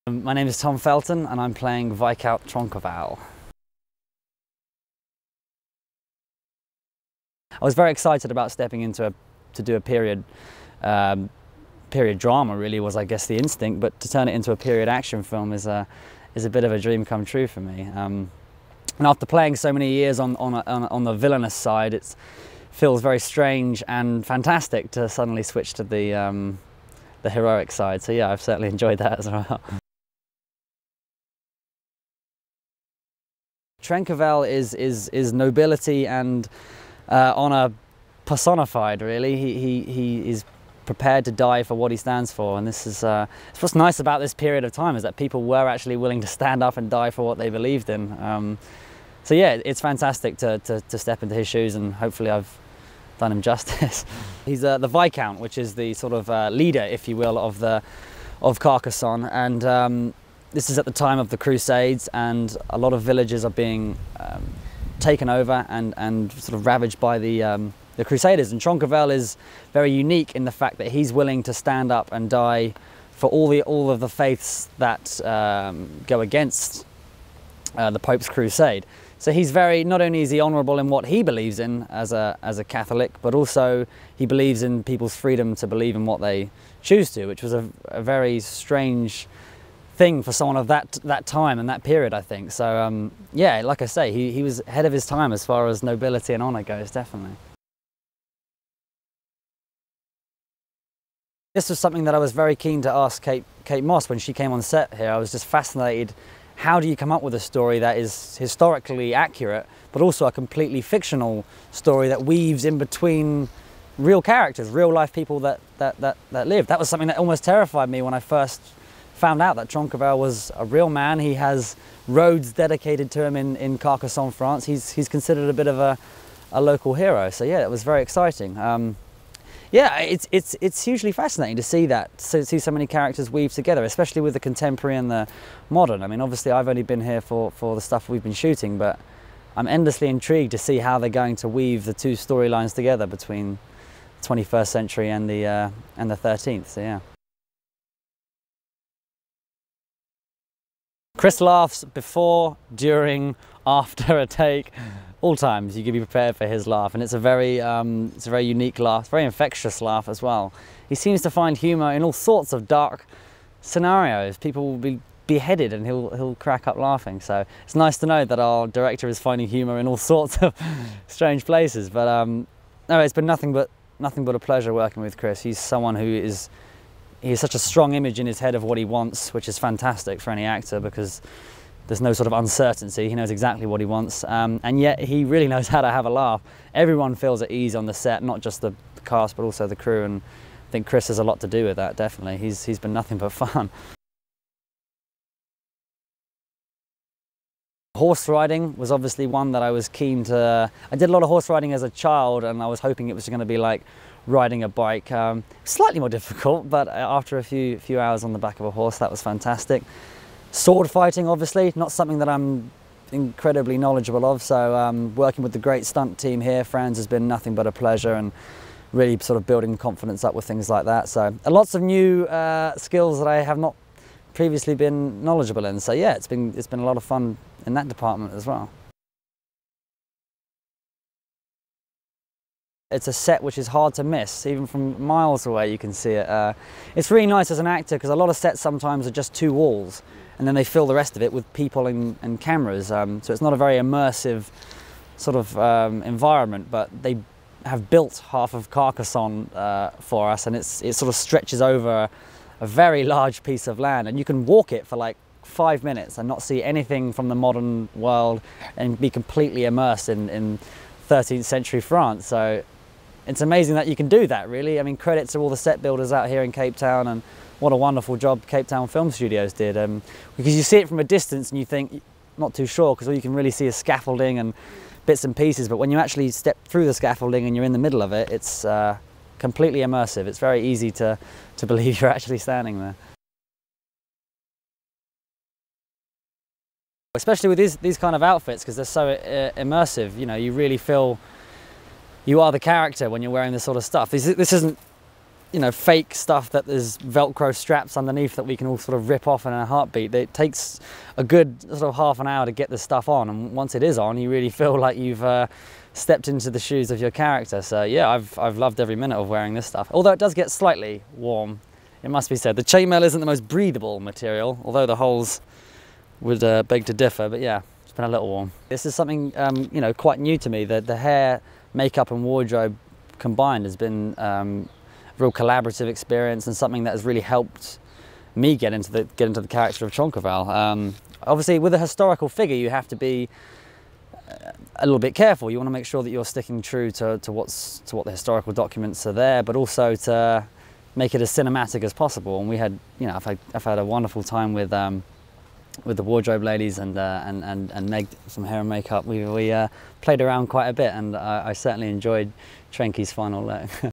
My name is Tom Felton and I'm playing Viscount Tronqueval. I was very excited about stepping into to do a period drama. Really was, I guess, the instinct, but to turn it into a period action film is a bit of a dream come true for me. And after playing so many years on the villainous side, it feels very strange and fantastic to suddenly switch to the heroic side. So yeah, I've certainly enjoyed that as well. Tronqueval is nobility and honor personified, really. He is prepared to die for what he stands for, and this is it's what's nice about this period of time, is that people were actually willing to stand up and die for what they believed in. So yeah, it's fantastic to step into his shoes, and hopefully I've done him justice. He's the Viscount, which is the sort of leader, if you will, of Carcassonne, and this is at the time of the Crusades, and a lot of villages are being taken over and sort of ravaged by the Crusaders. And Tronqueval is very unique in the fact that he's willing to stand up and die for all of the faiths that go against the Pope's crusade. So he's not only is he honourable in what he believes in as a Catholic, but also he believes in people's freedom to believe in what they choose to, which was a very strange thing for someone of that time and that period, I think. So yeah, like I say, he was ahead of his time as far as nobility and honour goes, definitely. This was something that I was very keen to ask Kate Moss when she came on set here. I was just fascinated. How do you come up with a story that is historically accurate, but also a completely fictional story that weaves in between real characters, real life people that live? That was something that almost terrified me when I first found out that Tronqueval was a real man. He has roads dedicated to him in Carcassonne, France. He's considered a bit of a local hero. So yeah, it was very exciting. Yeah, it's hugely fascinating to see see so many characters weave together, especially with the contemporary and the modern. I mean, obviously I've only been here for the stuff we've been shooting, but I'm endlessly intrigued to see how they're going to weave the two storylines together between the 21st century and the 13th. So yeah. Chris laughs before, during, after a take, all times. You can be prepared for his laugh, and it's a very unique laugh, very infectious laugh as well. He seems to find humour in all sorts of dark scenarios. People will be beheaded and he'll crack up laughing. So it's nice to know that our director is finding humour in all sorts of strange places. But no, it's been nothing but a pleasure working with Chris. He's someone who he has such a strong image in his head of what he wants, which is fantastic for any actor because there's no sort of uncertainty. He knows exactly what he wants, and yet he really knows how to have a laugh. Everyone feels at ease on the set, not just the cast, but also the crew, and I think Chris has a lot to do with that, definitely. He's been nothing but fun. Horse riding was obviously one that I was keen to... I did a lot of horse riding as a child, and I was hoping it was going to be like riding a bike. Slightly more difficult, but after a few hours on the back of a horse, that was fantastic. Sword fighting, obviously, not something that I'm incredibly knowledgeable of, so working with the great stunt team here, Franz, has been nothing but a pleasure, and really sort of building confidence up with things like that. So lots of new skills that I have not previously been knowledgeable in. So yeah, it's been a lot of fun in that department as well. It's a set which is hard to miss, even from miles away you can see it. It's really nice as an actor because a lot of sets sometimes are just two walls and then they fill the rest of it with people and cameras. So it's not a very immersive sort of environment, but they have built half of Carcassonne for us, and it sort of stretches over a very large piece of land, and you can walk it for like 5 minutes and not see anything from the modern world and be completely immersed in 13th century France. So it's amazing that you can do that, really. I mean, credit to all the set builders out here in Cape Town, and what a wonderful job Cape Town Film Studios did. Because you see it from a distance and you think, not too sure, because all you can really see is scaffolding and bits and pieces, but when you actually step through the scaffolding and you're in the middle of it, it's completely immersive. It's very easy to believe you're actually standing there. Especially with these kind of outfits, because they're so immersive, you know, you really feel you are the character when you're wearing this sort of stuff. This isn't you know, fake stuff that there's Velcro straps underneath that we can all sort of rip off in a heartbeat. It takes a good sort of half an hour to get this stuff on, and once it is on, you really feel like you've stepped into the shoes of your character. So yeah, I've loved every minute of wearing this stuff. Although it does get slightly warm, it must be said. The chainmail isn't the most breathable material, although the holes would beg to differ, but yeah, it's been a little warm. This is something, you know, quite new to me. The hair, makeup and wardrobe combined has been a real collaborative experience, and something that has really helped me get into the character of Tronqueval. Obviously, with a historical figure, you have to be a little bit careful. You want to make sure that you're sticking true to what the historical documents are there, but also to make it as cinematic as possible. And we had, you know, I've had a wonderful time with the wardrobe ladies and Meg, some hair and makeup. We played around quite a bit, and I certainly enjoyed Trenky's final look.